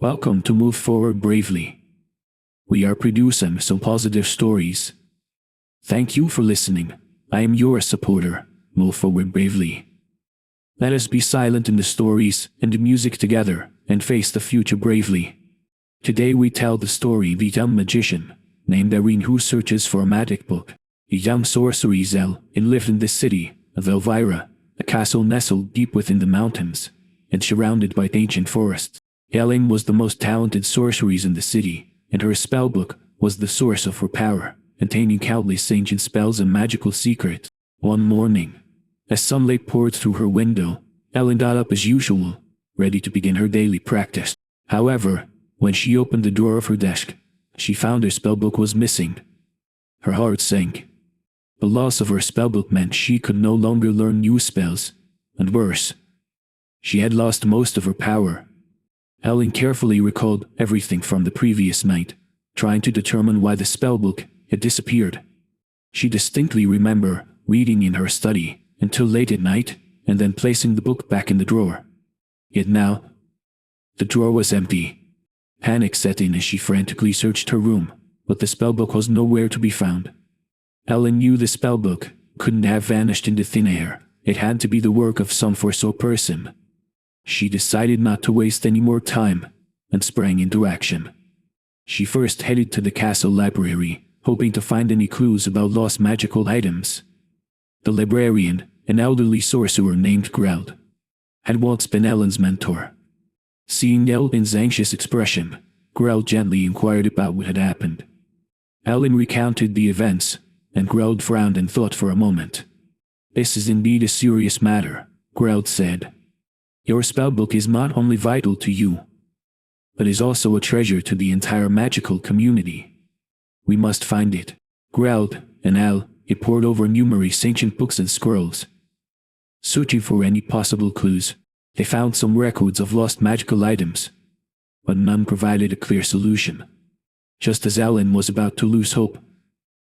Welcome to Move Forward Bravely. We are producing some positive stories. Thank you for listening. I am your supporter. Move forward bravely. Let us be silent in the stories and the music together and face the future bravely. Today we tell the story of a young magician named Irene who searches for a magic book. A young sorceress Ellen lived in the city of Elvira, a castle nestled deep within the mountains and surrounded by ancient forests. Ellen was the most talented sorceress in the city, and her spellbook was the source of her power, containing countless ancient spells and magical secrets. One morning, as sunlight poured through her window, Ellen got up as usual, ready to begin her daily practice. However, when she opened the drawer of her desk, she found her spellbook was missing. Her heart sank. The loss of her spellbook meant she could no longer learn new spells, and worse, she had lost most of her power. Ellen carefully recalled everything from the previous night, trying to determine why the spellbook had disappeared. She distinctly remembered reading in her study until late at night and then placing the book back in the drawer. Yet now, the drawer was empty. Panic set in as she frantically searched her room, but the spellbook was nowhere to be found. Ellen knew the spellbook couldn't have vanished into thin air. It had to be the work of some force person. She decided not to waste any more time and sprang into action. She first headed to the castle library, hoping to find any clues about lost magical items. The librarian, an elderly sorcerer named Groud, had once been Ellen's mentor. Seeing Ellen's anxious expression, Groud gently inquired about what had happened. Ellen recounted the events, and Groud frowned and thought for a moment. "This is indeed a serious matter," Groud said. "Your spellbook is not only vital to you, but is also a treasure to the entire magical community. We must find it." Groud and Al pored over numerous ancient books and scrolls, searching for any possible clues. They found some records of lost magical items, but none provided a clear solution. Just as Ellen was about to lose hope,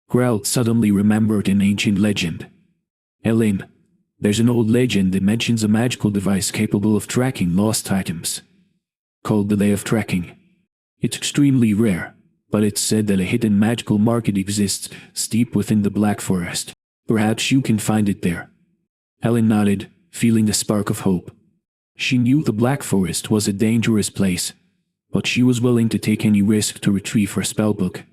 Groud suddenly remembered an ancient legend. "Ellen, there's an old legend that mentions a magical device capable of tracking lost items, called the Lay of Tracking. It's extremely rare, but it's said that a hidden magical market exists deep within the Black Forest. Perhaps you can find it there." Ellen nodded, feeling a spark of hope. She knew the Black Forest was a dangerous place, but she was willing to take any risk to retrieve her spellbook.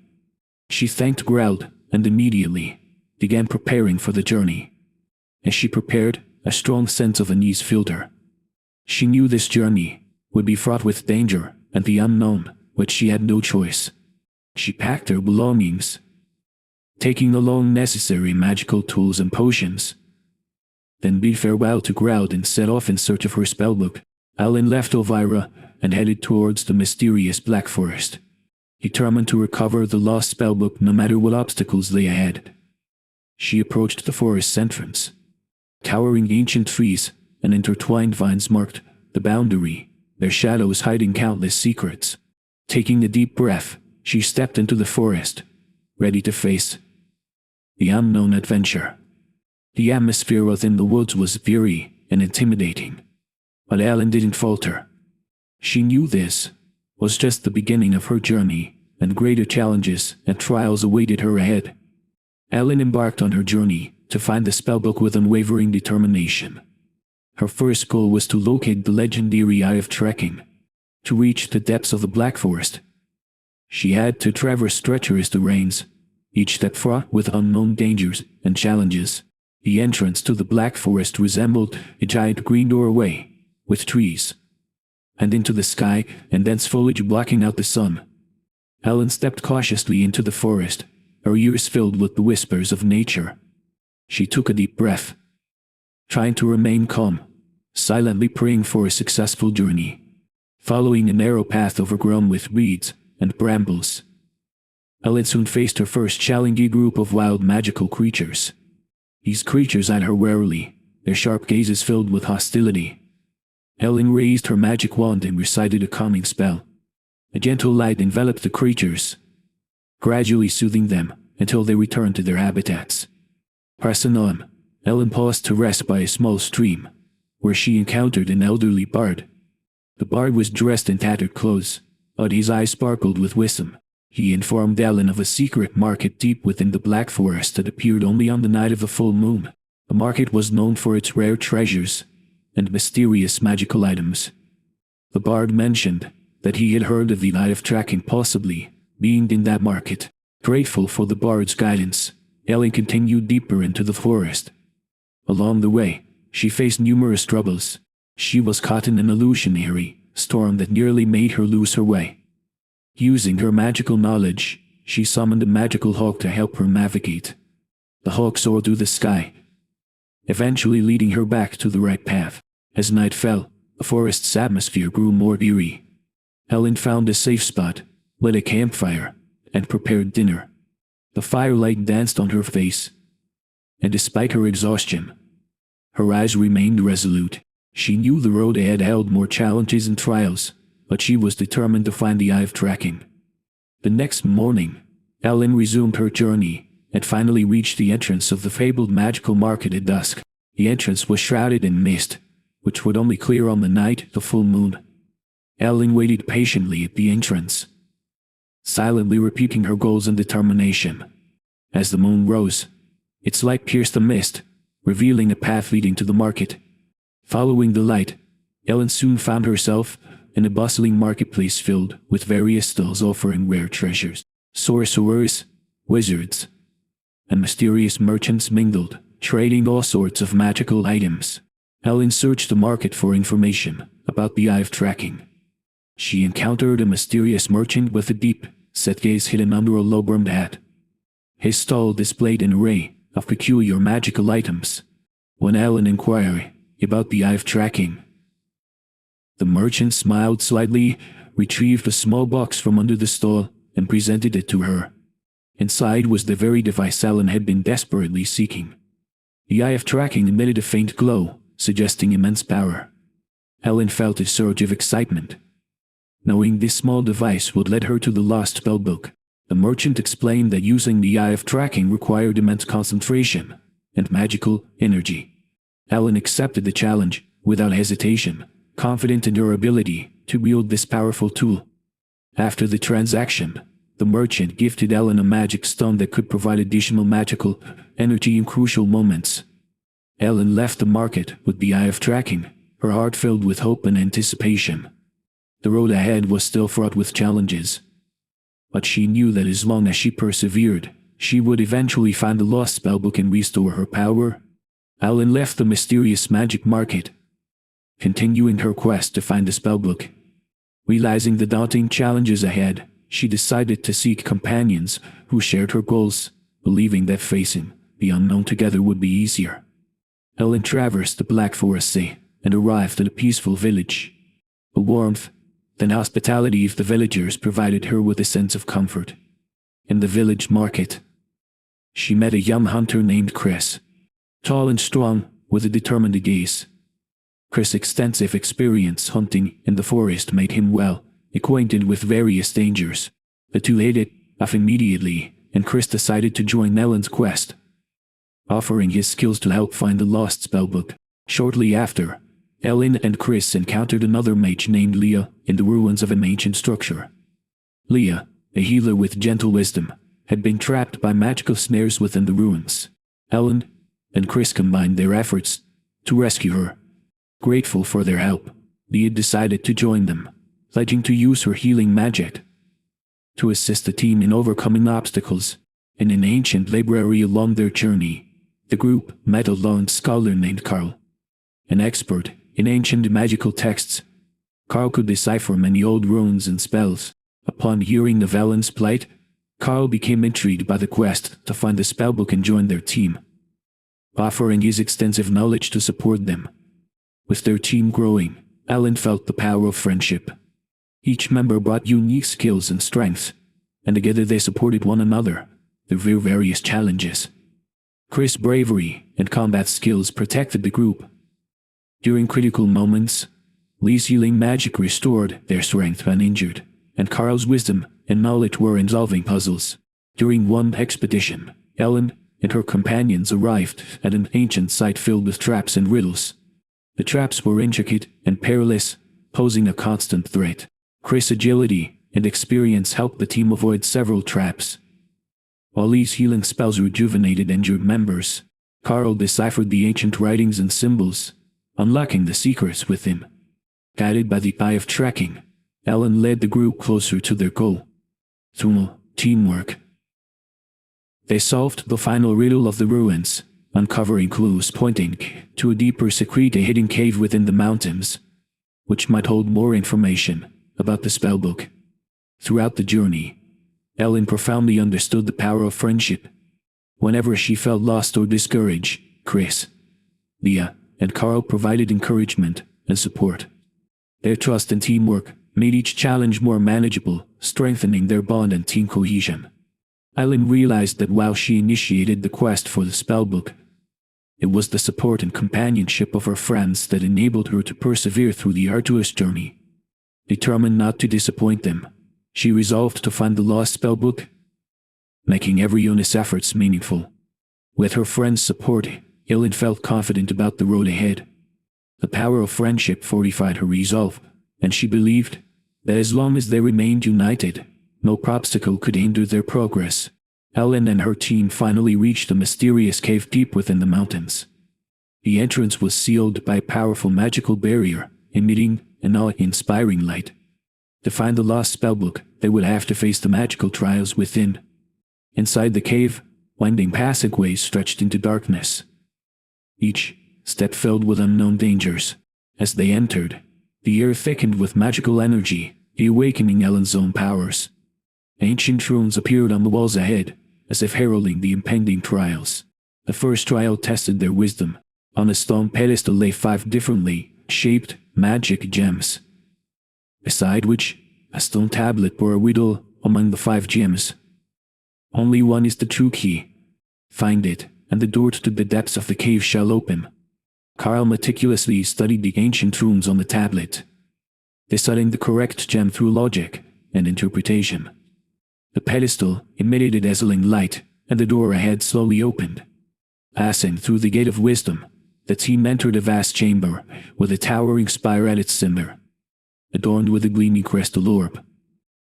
She thanked Groud and immediately began preparing for the journey. As she prepared, a strong sense of unease filled her. She knew this journey would be fraught with danger and the unknown, but she had no choice. She packed her belongings, taking along necessary magical tools and potions, then bid farewell to Groud and set off in search of her spellbook. Ellen left Elvira and headed towards the mysterious Black Forest, determined to recover the lost spellbook no matter what obstacles lay ahead. She approached the forest's entrance. Towering ancient trees and intertwined vines marked the boundary, their shadows hiding countless secrets. Taking a deep breath, she stepped into the forest, ready to face the unknown adventure. The atmosphere within the woods was eerie and intimidating, but Ellen didn't falter. She knew this was just the beginning of her journey, and greater challenges and trials awaited her ahead. Ellen embarked on her journey to find the spellbook with unwavering determination. Her first goal was to locate the legendary Eye of Tracking. To reach the depths of the Black Forest, she had to traverse treacherous terrains, each step fraught with unknown dangers and challenges. The entrance to the Black Forest resembled a giant green doorway, with trees and into the sky and dense foliage blocking out the sun. Ellen stepped cautiously into the forest, her ears filled with the whispers of nature. She took a deep breath, trying to remain calm, silently praying for a successful journey. Following a narrow path overgrown with weeds and brambles, Ellen soon faced her first challenging group of wild magical creatures. These creatures eyed her warily, their sharp gazes filled with hostility. Ellen raised her magic wand and recited a calming spell. A gentle light enveloped the creatures, gradually soothing them until they returned to their habitats. Pressing on, Ellen paused to rest by a small stream, where she encountered an elderly bard. The bard was dressed in tattered clothes, but his eyes sparkled with wisdom. He informed Ellen of a secret market deep within the Black Forest that appeared only on the night of a full moon. The market was known for its rare treasures and mysterious magical items. The bard mentioned that he had heard of the Eye of Tracking possibly being in that market. Grateful for the bard's guidance, Ellen continued deeper into the forest. Along the way, she faced numerous troubles. She was caught in an illusionary storm that nearly made her lose her way. Using her magical knowledge, she summoned a magical hawk to help her navigate. The hawk soared through the sky, eventually leading her back to the right path. As night fell, the forest's atmosphere grew more eerie. Ellen found a safe spot, lit a campfire, and prepared dinner. The firelight danced on her face, and despite her exhaustion, her eyes remained resolute. She knew the road ahead held more challenges and trials, but she was determined to find the Eye of Tracking. The next morning, Ellen resumed her journey and finally reached the entrance of the fabled magical market at dusk. The entrance was shrouded in mist, which would only clear on the night of the full moon. Ellen waited patiently at the entrance, silently repeating her goals and determination. As the moon rose, its light pierced the mist, revealing a path leading to the market. Following the light, Ellen soon found herself in a bustling marketplace filled with various stalls offering rare treasures. Sorcerers, wizards, and mysterious merchants mingled, trading all sorts of magical items. Ellen searched the market for information about the Eye of Tracking. She encountered a mysterious merchant with a deep-set gaze hidden under a low-brimmed hat. His stall displayed an array of peculiar magical items. When Ellen inquired about the Eye of Tracking, the merchant smiled slightly, retrieved a small box from under the stall, and presented it to her. Inside was the very device Ellen had been desperately seeking. The Eye of Tracking emitted a faint glow, suggesting immense power. Ellen felt a surge of excitement, knowing this small device would lead her to the lost spellbook. The merchant explained that using the Eye of Tracking required immense concentration and magical energy. Ellen accepted the challenge without hesitation, confident in her ability to wield this powerful tool. After the transaction, the merchant gifted Ellen a magic stone that could provide additional magical energy in crucial moments. Ellen left the market with the Eye of Tracking, her heart filled with hope and anticipation. The road ahead was still fraught with challenges, but she knew that as long as she persevered, she would eventually find the lost spellbook and restore her power. Ellen left the mysterious magic market, continuing her quest to find the spellbook. Realizing the daunting challenges ahead, she decided to seek companions who shared her goals, believing that facing the unknown together would be easier. Ellen traversed the Black Forest Sea and arrived at a peaceful village. The warmth and hospitality of the villagers provided her with a sense of comfort. In the village market, she met a young hunter named Chris. Tall and strong, with a determined gaze, Chris' extensive experience hunting in the forest made him well acquainted with various dangers. The two hit it off immediately, and Chris decided to join Ellen's quest, offering his skills to help find the lost spellbook. Shortly after, Ellen and Chris encountered another mage named Leah in the ruins of an ancient structure. Leah, a healer with gentle wisdom, had been trapped by magical snares within the ruins. Ellen and Chris combined their efforts to rescue her. Grateful for their help, Leah decided to join them, pledging to use her healing magic to assist the team in overcoming obstacles. In an ancient library along their journey, the group met a lone scholar named Carl, an expert in ancient magical texts. Carl could decipher many old runes and spells. Upon hearing of Ellen's plight, Carl became intrigued by the quest to find the spellbook and joined their team, offering his extensive knowledge to support them. With their team growing, Ellen felt the power of friendship. Each member brought unique skills and strengths, and together they supported one another through various challenges. Chris' bravery and combat skills protected the group. During critical moments, Lee's healing magic restored their strength when injured, and Carl's wisdom and knowledge were in solving puzzles. During one expedition, Ellen and her companions arrived at an ancient site filled with traps and riddles. The traps were intricate and perilous, posing a constant threat. Chris' agility and experience helped the team avoid several traps. While Lee's healing spells rejuvenated injured members, Carl deciphered the ancient writings and symbols, unlocking the secrets within. Guided by the eye of tracking, Ellen led the group closer to their goal. Through teamwork, they solved the final riddle of the ruins, uncovering clues pointing to a deeper secret, a hidden cave within the mountains, which might hold more information about the spellbook. Throughout the journey, Ellen profoundly understood the power of friendship. Whenever she felt lost or discouraged, Chris, Leah, and Carl provided encouragement and support. Their trust and teamwork made each challenge more manageable, strengthening their bond and team cohesion. Ellen realized that while she initiated the quest for the spellbook, it was the support and companionship of her friends that enabled her to persevere through the arduous journey. Determined not to disappoint them, she resolved to find the lost spellbook, making every honest efforts meaningful. With her friends' support, Ellen felt confident about the road ahead. The power of friendship fortified her resolve, and she believed that as long as they remained united, no obstacle could hinder their progress. Ellen and her team finally reached a mysterious cave deep within the mountains. The entrance was sealed by a powerful magical barrier, emitting an awe-inspiring light. To find the lost spellbook, they would have to face the magical trials within. Inside the cave, winding passageways stretched into darkness, each step filled with unknown dangers. As they entered, the air thickened with magical energy, awakening Ellen's own powers. Ancient runes appeared on the walls ahead, as if heralding the impending trials. The first trial tested their wisdom. On a stone pedestal lay 5 differently shaped magic gems, beside which a stone tablet bore a riddle among the 5 gems. Only one is the true key. Find it, and the door to the depths of the cave shall open. Carl meticulously studied the ancient runes on the tablet, deciding the correct gem through logic and interpretation. The pedestal emitted a dazzling light, and the door ahead slowly opened. Passing through the gate of wisdom, the team entered a vast chamber with a towering spire at its center, adorned with a gleaming crystal orb.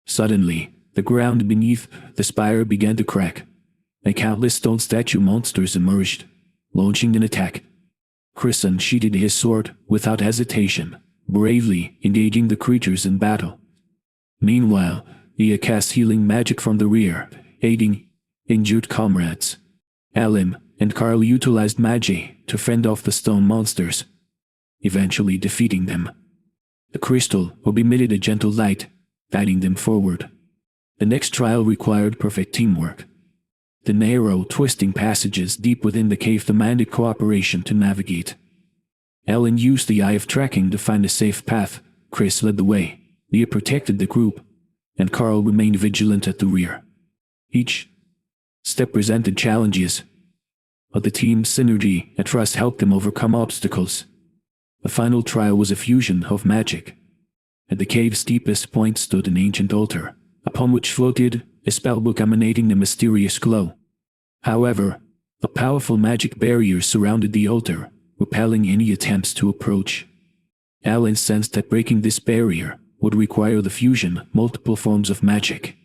Suddenly, the ground beneath the spire began to crack, and countless stone statue monsters emerged, launching an attack. Chris unsheathed his sword without hesitation, bravely engaging the creatures in battle. Meanwhile, Leah cast healing magic from the rear, aiding injured comrades. Ellen and Carl utilized magic to fend off the stone monsters, eventually defeating them. The crystal orb emitted a gentle light, guiding them forward. The next trial required perfect teamwork. The narrow, twisting passages deep within the cave demanded cooperation to navigate. Ellen used the eye of tracking to find a safe path. Chris led the way. Leah protected the group, and Carl remained vigilant at the rear. Each step presented challenges, but the team's synergy and trust helped them overcome obstacles. The final trial was a fusion of magic. At the cave's deepest point stood an ancient altar, upon which floated a spellbook emanating a mysterious glow. However, a powerful magic barrier surrounded the altar, repelling any attempts to approach. Ellen sensed that breaking this barrier would require the fusion of multiple forms of magic.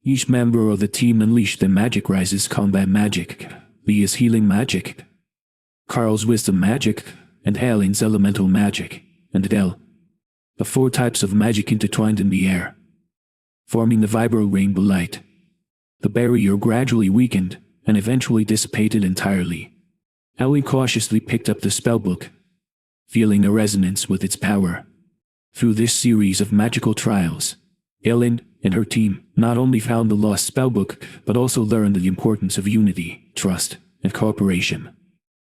Each member of the team unleashed their magic rises: combat magic, Leah's healing magic, Carl's wisdom magic, and Ellen's elemental magic, and the 4 types of magic intertwined in the air, forming the vibrant rainbow light. The barrier gradually weakened and eventually dissipated entirely. Ellen cautiously picked up the spellbook, feeling a resonance with its power. Through this series of magical trials, Ellen and her team not only found the lost spellbook, but also learned the importance of unity, trust, and cooperation.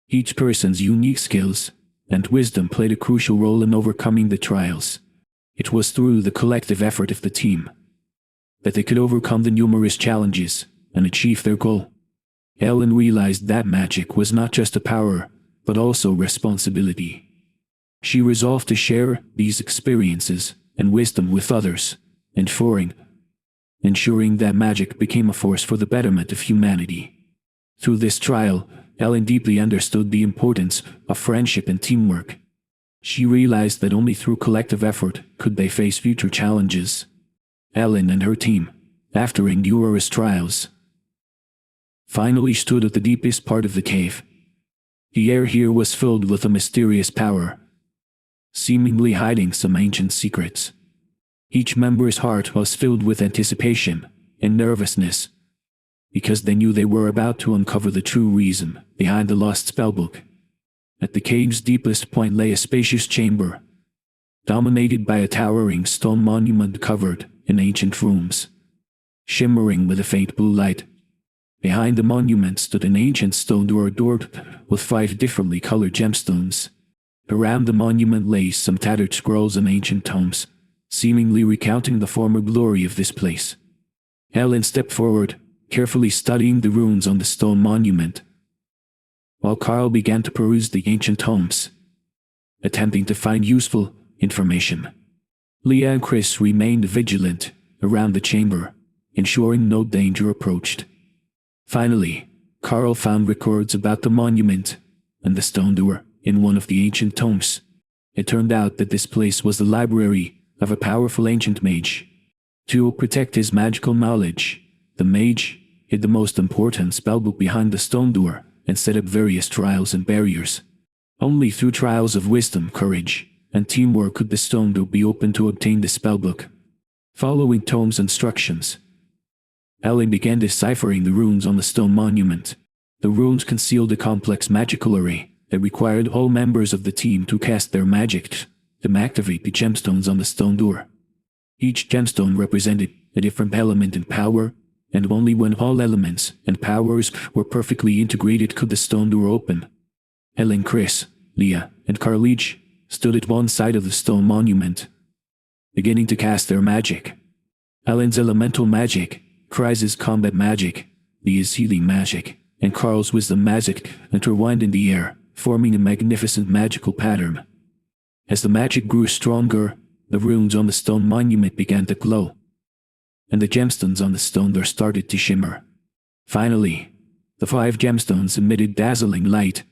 Each person's unique skills and wisdom played a crucial role in overcoming the trials. It was through the collective effort of the team that they could overcome the numerous challenges and achieve their goal. Ellen realized that magic was not just a power, but also responsibility. She resolved to share these experiences and wisdom with others, ensuring that magic became a force for the betterment of humanity. Through this trial, Ellen deeply understood the importance of friendship and teamwork. She realized that only through collective effort could they face future challenges. Ellen and her team, after endurous trials, finally stood at the deepest part of the cave. The air here was filled with a mysterious power, seemingly hiding some ancient secrets. Each member's heart was filled with anticipation and nervousness, because they knew they were about to uncover the true reason behind the lost spellbook. At the cave's deepest point lay a spacious chamber, dominated by a towering stone monument covered in ancient runes, shimmering with a faint blue light. Behind the monument stood an ancient stone door adorned with 5 differently colored gemstones. Around the monument lay some tattered scrolls and ancient tomes, seemingly recounting the former glory of this place. Ellen stepped forward, carefully studying the runes on the stone monument, while Carl began to peruse the ancient tomes, attempting to find useful information. Leah and Chris remained vigilant around the chamber, ensuring no danger approached. Finally, Carl found records about the monument and the stone door in one of the ancient tomes. It turned out that this place was the library of a powerful ancient mage. To protect his magical knowledge, the mage hid the most important spellbook behind the stone door and set up various trials and barriers. Only through trials of wisdom, courage, and teamwork could the stone door be opened to obtain the spellbook. Following Tom's instructions, Ellen began deciphering the runes on the stone monument. The runes concealed a complex magical array that required all members of the team to cast their magic to activate the gemstones on the stone door. Each gemstone represented a different element and power, and only when all elements and powers were perfectly integrated could the stone door open. Ellen, Chris, Leah, and Carl each stood at one side of the stone monument, beginning to cast their magic. Ellen's elemental magic, Chris's combat magic, Leah's healing magic, and Carl's wisdom magic intertwined in the air, forming a magnificent magical pattern. As the magic grew stronger, the runes on the stone monument began to glow, and the gemstones on the stone door started to shimmer. Finally, the 5 gemstones emitted dazzling light,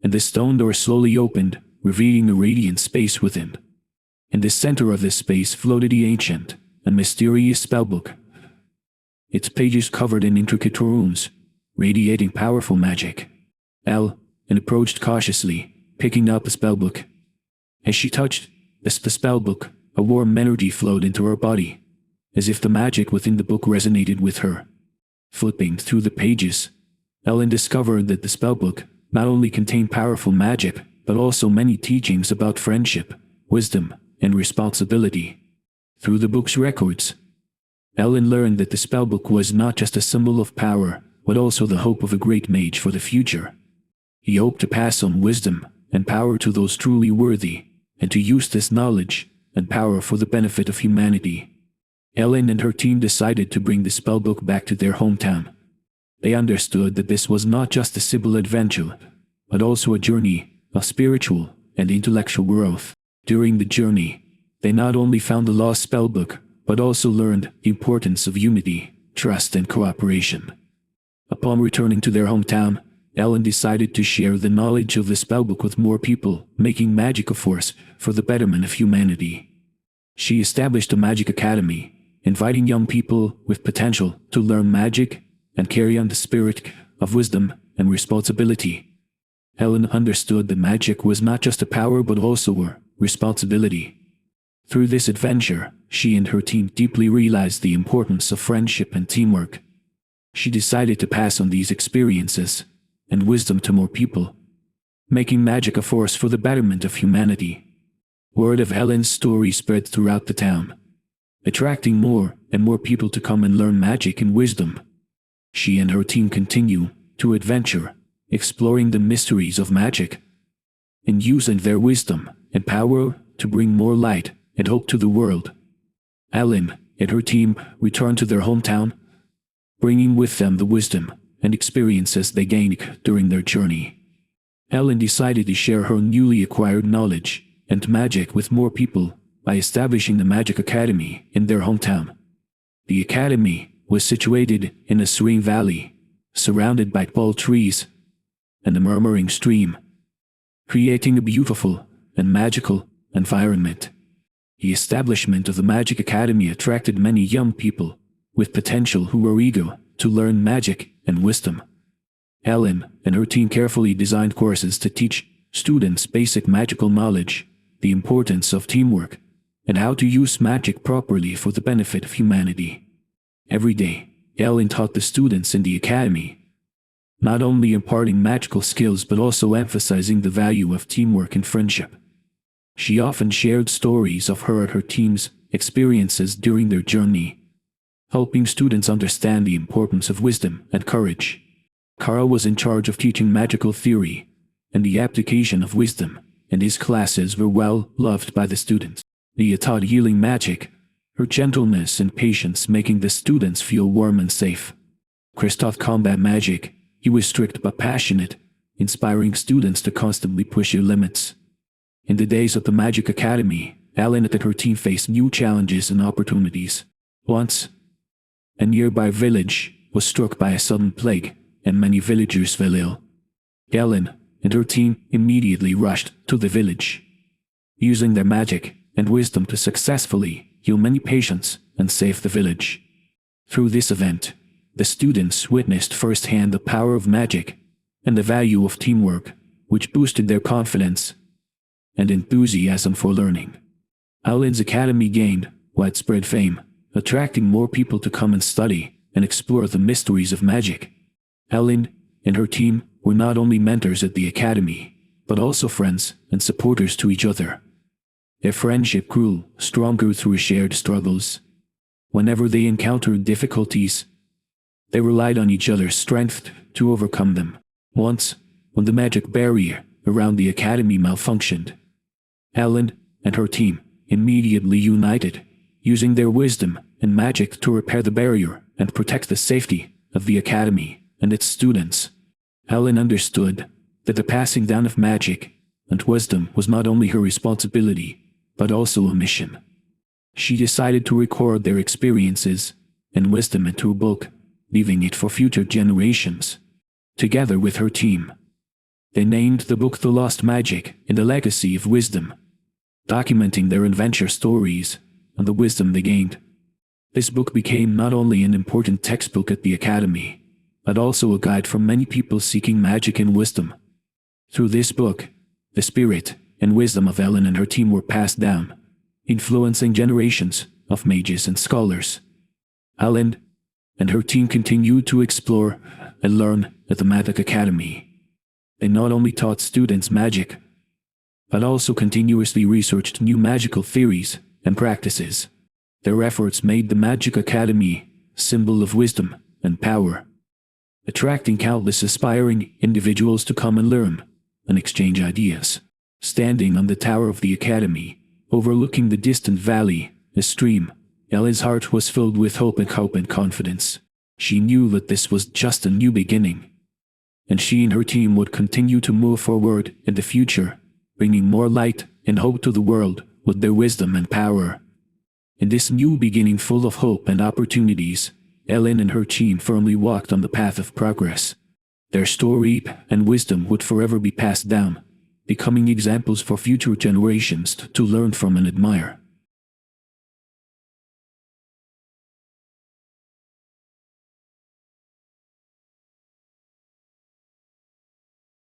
and the stone door slowly opened, revealing a radiant space within. In the center of this space floated the ancient and mysterious spellbook, its pages covered in intricate runes, radiating powerful magic. Ellen approached cautiously, picking up the spellbook. As she touched the spellbook, a warm energy flowed into her body, as if the magic within the book resonated with her. Flipping through the pages, Ellen discovered that the spellbook not only contained powerful magic, but also many teachings about friendship, wisdom, and responsibility. Through the book's records, Ellen learned that the spellbook was not just a symbol of power, but also the hope of a great mage for the future. He hoped to pass on wisdom and power to those truly worthy, and to use this knowledge and power for the benefit of humanity. Ellen and her team decided to bring the spellbook back to their hometown. They understood that this was not just a simple adventure, but also a journey of spiritual and intellectual growth. During the journey, they not only found the lost spellbook, but also learned the importance of unity, trust, and cooperation. Upon returning to their hometown, Ellen decided to share the knowledge of the spellbook with more people, making magic a force for the betterment of humanity. She established a magic academy, inviting young people with potential to learn magic and carry on the spirit of wisdom and responsibility. Ellen understood that magic was not just a power but also a responsibility. Through this adventure, she and her team deeply realized the importance of friendship and teamwork. She decided to pass on these experiences and wisdom to more people, making magic a force for the betterment of humanity. Word of Ellen's story spread throughout the town, attracting more and more people to come and learn magic and wisdom. She and her team continue to adventure, exploring the mysteries of magic, and using their wisdom and power to bring more light and hope to the world. Ellen and her team returned to their hometown, bringing with them the wisdom and experiences they gained during their journey. Ellen decided to share her newly acquired knowledge and magic with more people by establishing the Magic Academy in their hometown. The academy was situated in a serene valley, surrounded by tall trees and a murmuring stream, creating a beautiful and magical environment. The establishment of the Magic Academy attracted many young people with potential who were eager to learn magic and wisdom. Ellen and her team carefully designed courses to teach students basic magical knowledge, the importance of teamwork, and how to use magic properly for the benefit of humanity. Every day, Ellen taught the students in the academy, not only imparting magical skills but also emphasizing the value of teamwork and friendship. She often shared stories of her and her team's experiences during their journey, helping students understand the importance of wisdom and courage. Carl was in charge of teaching magical theory and the application of wisdom, and his classes were well loved by the students. Leah taught healing magic, her gentleness and patience making the students feel warm and safe. Chris taught combat magic. He was strict but passionate, inspiring students to constantly push their limits. In the days of the Magic Academy, Ellen and her team faced new challenges and opportunities. Once, a nearby village was struck by a sudden plague, and many villagers fell ill. Ellen and her team immediately rushed to the village, using their magic and wisdom to successfully heal many patients and save the village. Through this event, the students witnessed firsthand the power of magic and the value of teamwork, which boosted their confidence and enthusiasm for learning. Ellen's Academy gained widespread fame, attracting more people to come and study and explore the mysteries of magic. Ellen and her team were not only mentors at the academy, but also friends and supporters to each other. Their friendship grew stronger through shared struggles. Whenever they encountered difficulties, they relied on each other's strength to overcome them. Once, when the magic barrier around the academy malfunctioned, Ellen and her team immediately united, using their wisdom and magic to repair the barrier and protect the safety of the academy and its students. Ellen understood that the passing down of magic and wisdom was not only her responsibility, but also a mission. She decided to record their experiences and wisdom into a book, leaving it for future generations. Together with her team, they named the book The Lost Magic and the Legacy of Wisdom, documenting their adventure stories and the wisdom they gained. This book became not only an important textbook at the academy, but also a guide for many people seeking magic and wisdom. Through this book, the spirit and wisdom of Ellen and her team were passed down, influencing generations of mages and scholars. Ellen and her team continued to explore and learn at the Magic Academy. They not only taught students magic, but also continuously researched new magical theories and practices. Their efforts made the Magic Academy a symbol of wisdom and power, attracting countless aspiring individuals to come and learn and exchange ideas. Standing on the tower of the academy, overlooking the distant valley, a stream, Ellen's heart was filled with hope and confidence. She knew that this was just a new beginning, and she and her team would continue to move forward in the future, bringing more light and hope to the world with their wisdom and power. In this new beginning full of hope and opportunities, Ellen and her team firmly walked on the path of progress. Their story and wisdom would forever be passed down, becoming examples for future generations to learn from and admire.